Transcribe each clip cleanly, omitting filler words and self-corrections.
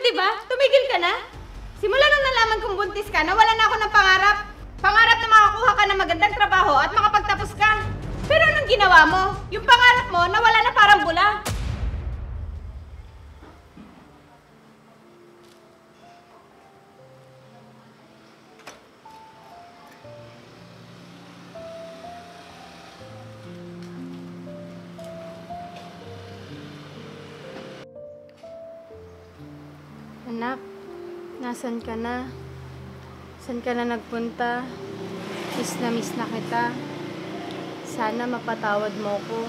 Pwede ba? Tumigil ka na? Simula nung nalaman kong buntis ka, nawala na ako ng pangarap. Pangarap na makakuha ka ng magandang trabaho at makapagtapos ka. Pero anong ginawa mo? Yung pangarap mo, nawala na parang bula. Anak, nasan ka na? Saan ka na nagpunta? Miss na kita. Sana mapatawad mo ko.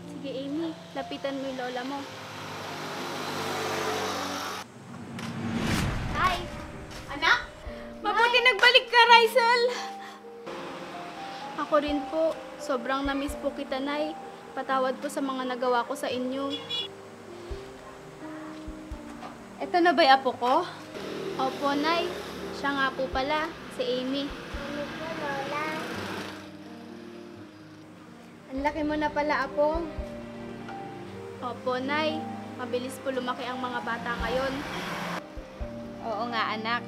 Sige, Amy. Lapitan mo yung lola mo. Hi! Anak? Mabuti nagbalik ka, Rysel! Ako rin po. Sobrang na-miss po kita, Nay. Patawad po sa mga nagawa ko sa inyo. Ito na ba'y apo ko? Opo, Nay. Siya nga po pala, si Amy. Ano po, Lola? Ang laki mo na pala, apo. Opo, Nay. Mabilis po lumaki ang mga bata ngayon. Oo nga, anak.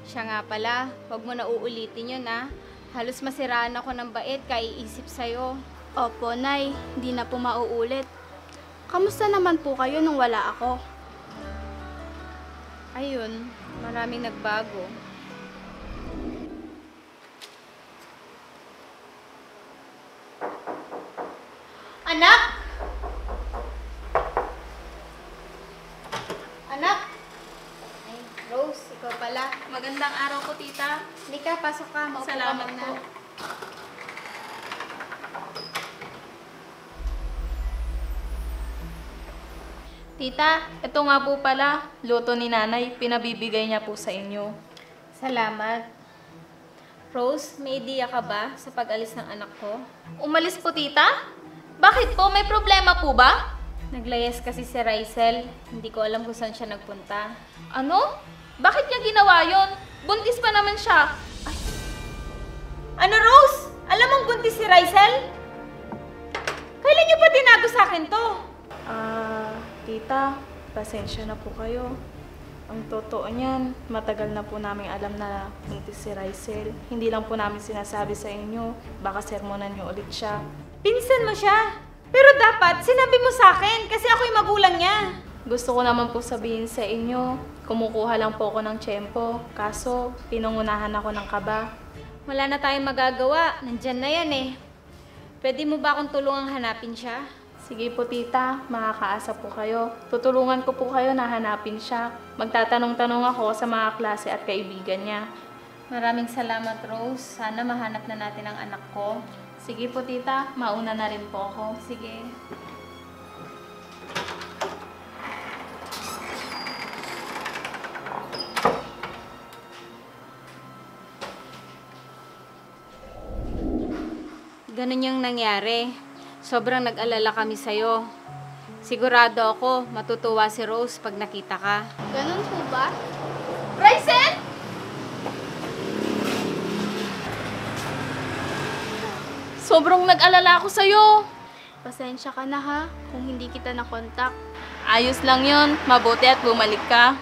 Siya nga pala. Huwag mo na uulitin yun, ha? Halos masiraan ako ng bait kaiisip sa'yo. Opo, Nay. Hindi na po mauulit. Kamusta naman po kayo nung wala ako? Ayun, maraming nagbago. Anak! Anak! Ay, Rose, ikaw pala. Magandang araw po, tita. Hindi ka, pasok ka. Maupo ka Salamat muna. po. Tita, ito nga po pala, luto ni nanay, pinabibigay niya po sa inyo. Salamat. Rose, may idea ka ba sa pag-alis ng anak ko? Umalis po, tita? Bakit po? May problema po ba? Naglayas kasi si Rysel. Hindi ko alam kung saan siya nagpunta. Ano? Bakit niya ginawa yon? Buntis pa naman siya. Ano, Rose? Alam mong buntis si Rysel? Kailan niyo pa tinago sa akin to? Tita, pasensya na po kayo. Ang totoo niyan, matagal na po namin alam na buntis si Rysel. Hindi lang po namin sinasabi sa inyo, baka sermonan niyo ulit siya. Pinsan mo siya. Pero dapat, sinabi mo sa akin kasi ako yung magulang niya. Gusto ko naman po sabihin sa inyo, kumukuha lang po ako ng tiyempo, kaso pinungunahan ako ng kaba. Wala na tayong magagawa. Nandyan na yan eh. Pwede mo ba akong tulungang hanapin siya? Sige po tita, makakaasa po kayo. Tutulungan ko po kayo na hanapin siya. Magtatanong-tanong ako sa mga klase at kaibigan niya. Maraming salamat, Rose. Sana mahanap na natin ang anak ko. Sige po tita, mauna na rin po ako. Sige. Ganun yung nangyari. Sobrang nag-alala kami sa'yo. Sigurado ako, matutuwa si Rose pag nakita ka. Ganun po ba? Rysel! Sobrang nag-alala ako sa'yo. Pasensya ka na ha, kung hindi kita nakontak. Ayos lang yon, mabuti at bumalik ka.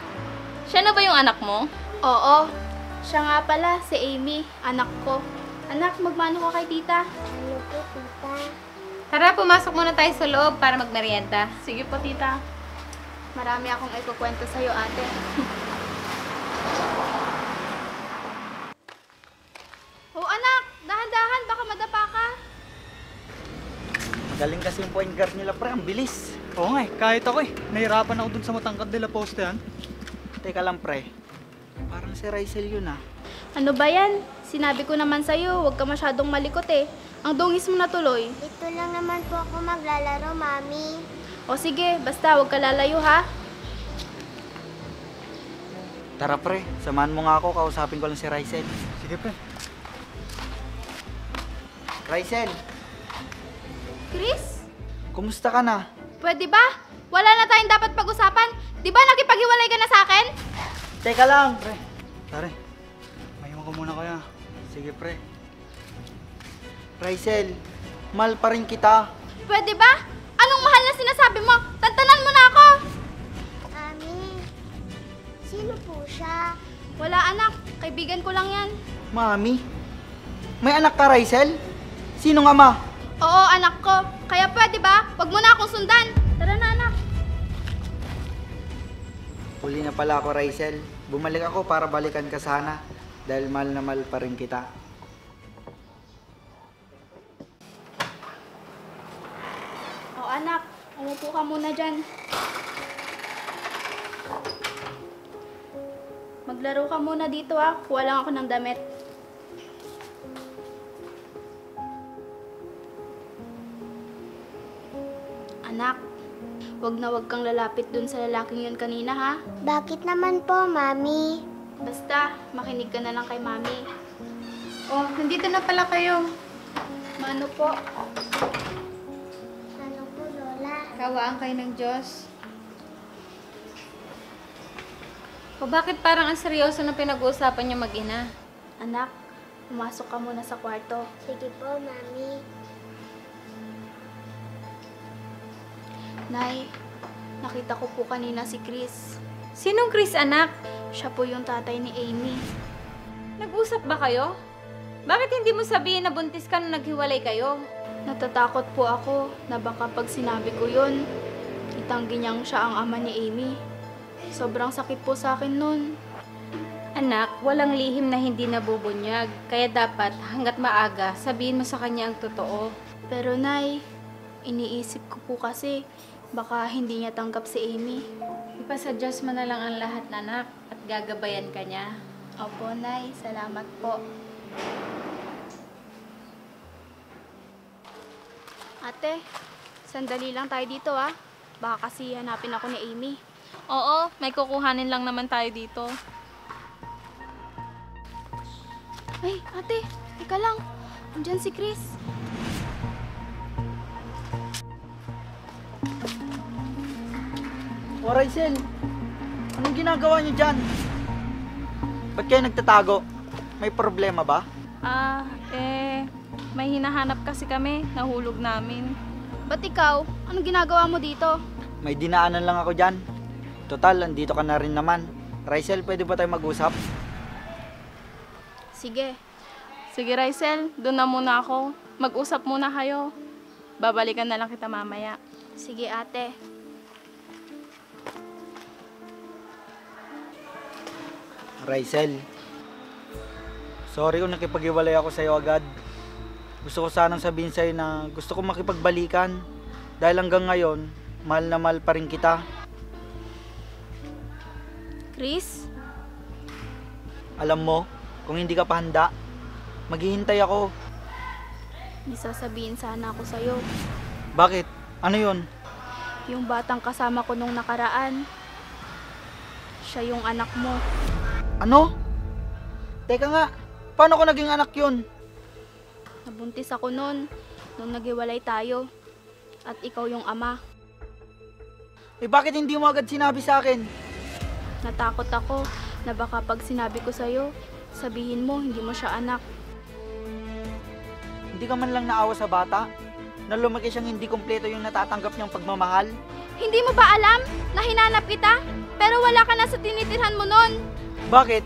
Siya na ba yung anak mo? Oo, siya nga pala, si Amy, anak ko. Anak, magmano ka kay tita? Ano po, tita? Tara, pumasok muna tayo sa loob para magmerienda. Sige po tita. Marami akong ikukwento sa'yo, ate. Oh, anak! Dahan-dahan, baka madapa ka. Galing kasi yung point guard nila, pre. Ang bilis. Oo nga eh, kahit ako eh. Nahirapan ako dun sa matangkad nila postehan. Teka lang, pre. Parang si Rysel yun, ah. Ano ba yan? Sinabi ko naman sa'yo, huwag ka masyadong malikot eh. Ang dungis mo na tuloy. Dito lang naman po ako maglalaro, Mami. O sige, basta huwag ka lalayo ha. Tara, pre. Samahan mo nga ako. Kausapin ko lang si Rysel. Sige pre. Rysel, Chris, kumusta ka na? pwede ba? Wala na tayong dapat pag-usapan. Di ba nakipaghiwalay ka na sa akin? Teka lang. Pre, tara. Mahiwan ko muna kaya. Sige, pre. Rysel, mahal pa rin kita. Pwede ba? Anong na sinasabi mo? Tantanan mo na ako! Mami, sino po siya? Wala anak, kaibigan ko lang yan. Mami? May anak ka, Rysel? Sinong ama? Oo, anak ko. Kaya pwede ba? Huwag mo na akong sundan. Tara na, anak. Huli na pala ako, Rysel. Bumalik ako para balikan ka sana. Dahil mahal na mahal pa rin kita. O anak, umupo ka muna dyan. Maglaro ka muna dito kuha lang ako ng damit. Anak, wag kang lalapit dun sa lalaking yun kanina ha. Bakit naman po, Mami? Basta, makinig ka na lang kay Mami. Oh, nandito na pala kayo. Mano po? Ano po, Lola? Kawaan kayo ng Diyos. O bakit parang ang seryoso na pinag-uusapan niyo mag-ina? Anak, pumasok ka muna sa kwarto. Sige po, Mami. Nay, nakita ko po kanina si Chris. Sinong Chris, anak? Siya po yung tatay ni Amy. Nag-usap ba kayo? Bakit hindi mo sabihin na buntis ka nung naghiwalay kayo? Natatakot po ako na baka pag sinabi ko yun, itanggi niyang siya ang ama ni Amy. Sobrang sakit po sa akin nun. Anak, walang lihim na hindi nabubunyag. Kaya dapat, hanggat maaga, sabihin mo sa kanya ang totoo. Pero Nay, iniisip ko po kasi baka hindi niya tanggap si Amy. Ipasa Diyos mo na lang ang lahat, anak, at gagabayan ka niya. Opo, Nay. Salamat po. Ate, sandali lang tayo dito Baka kasi hanapin ako ni Amy. Oo, may kukuhanin lang naman tayo dito. Ay, ate, teka lang. Andiyan si Chris. O, Rysel, anong ginagawa niyo dyan? Ba't kayo nagtatago? May problema ba? May hinahanap kasi kami, nahulog namin. Ba't ikaw? Anong ginagawa mo dito? May dinaanan lang ako dyan. Total, andito ka na rin naman. Rysel, pwede ba tayo mag-usap? Sige. Sige, Rysel, doon na muna ako. Mag-usap muna kayo. Babalikan na lang kita mamaya. Sige, ate. Rysel, sorry kung nakipag-iwalay ako sa'yo agad. Gusto ko sanang sabihin sa'yo na gusto ko makipagbalikan. Dahil hanggang ngayon, mahal na mahal pa rin kita. Chris? Alam mo, kung hindi ka pa handa, maghihintay ako. May sasabihin sana ako sa'yo. Bakit? Ano yun? Yung batang kasama ko nung nakaraan, siya yung anak mo. Ano? Teka nga, paano ko naging anak yun? Nabuntis ako nun, nung naghiwalay tayo. At ikaw yung ama. Eh bakit hindi mo agad sinabi sa akin? Natakot ako na baka pag sinabi ko sa'yo, sabihin mo hindi mo siya anak. Hindi ka man lang naawa sa bata? Na lumaki siyang hindi kumpleto yung natatanggap niyang pagmamahal? Hindi mo ba alam na hinanap kita? Pero wala ka na sa tinitirhan mo nun. Bakit?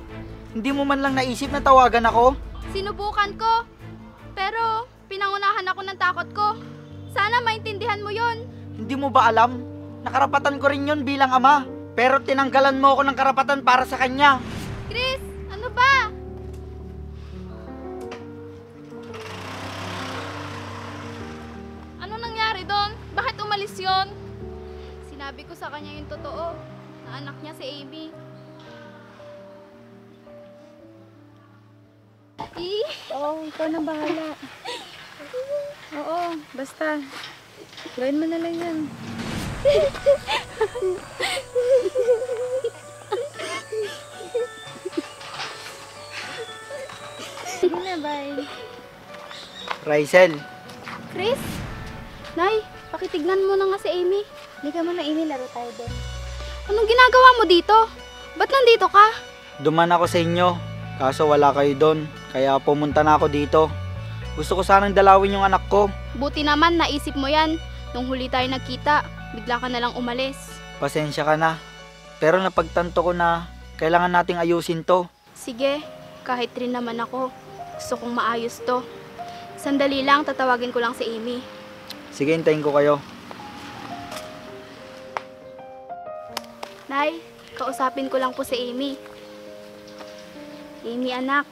Hindi mo man lang naisip na tawagan ako? Sinubukan ko. Pero pinangunahan ako ng takot ko. Sana maintindihan mo yon. Hindi mo ba alam? Nakarapatan ko rin yun bilang ama. Pero tinanggalan mo ako ng karapatan para sa kanya. Chris, ano ba? Ano nangyari doon? Bakit umalis yon? Sinabi ko sa kanya yung totoo, na anak niya si Amy. Oo, ikaw na bahala. Oo, basta. Gawin mo na lang yan. Sige na, bye. Rysel, Chris? Nay, pakitignan mo na nga si Amy. Hindi ka muna inilaro tayo doon. Anong ginagawa mo dito? Ba't nandito ka? duman ako sa inyo. Kaso wala kayo doon. Kaya pumunta na ako dito. Gusto ko sanang dalawin yung anak ko. Buti naman naisip mo yan. Nung huli tayo nagkita, bigla ka na lang umalis. Pasensya ka na. Pero napagtanto ko na kailangan nating ayusin to. Sige, kahit rin naman ako. Gusto kong maayos to. Sandali lang, tatawagin ko lang si Amy. Sige, hintayin ko kayo. Nay, kausapin ko lang po si Amy. Amy anak,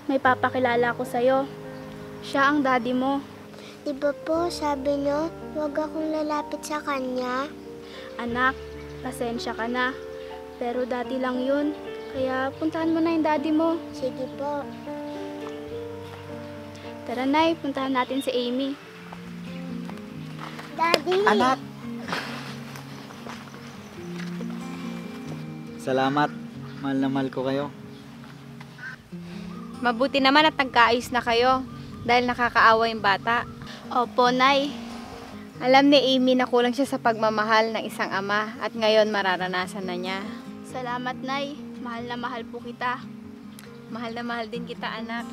may papakilala ko sa'yo. Siya ang daddy mo. Di ba po sabi niyo, huwag akong lalapit sa kanya? Anak, pasensya ka na. Pero daddy lang yun. Kaya puntahan mo na yung daddy mo. Sige po. Tara Nay, puntahan natin si Amy. Daddy! Anak! Salamat. Mahal na mahal ko kayo. Mabuti naman at nagkaayos na kayo dahil nakakaawa yung bata. Opo, Nay. Alam ni Amy na kulang siya sa pagmamahal ng isang ama at ngayon mararanasan na niya. Salamat, Nay. Mahal na mahal po kita. Mahal na mahal din kita, anak.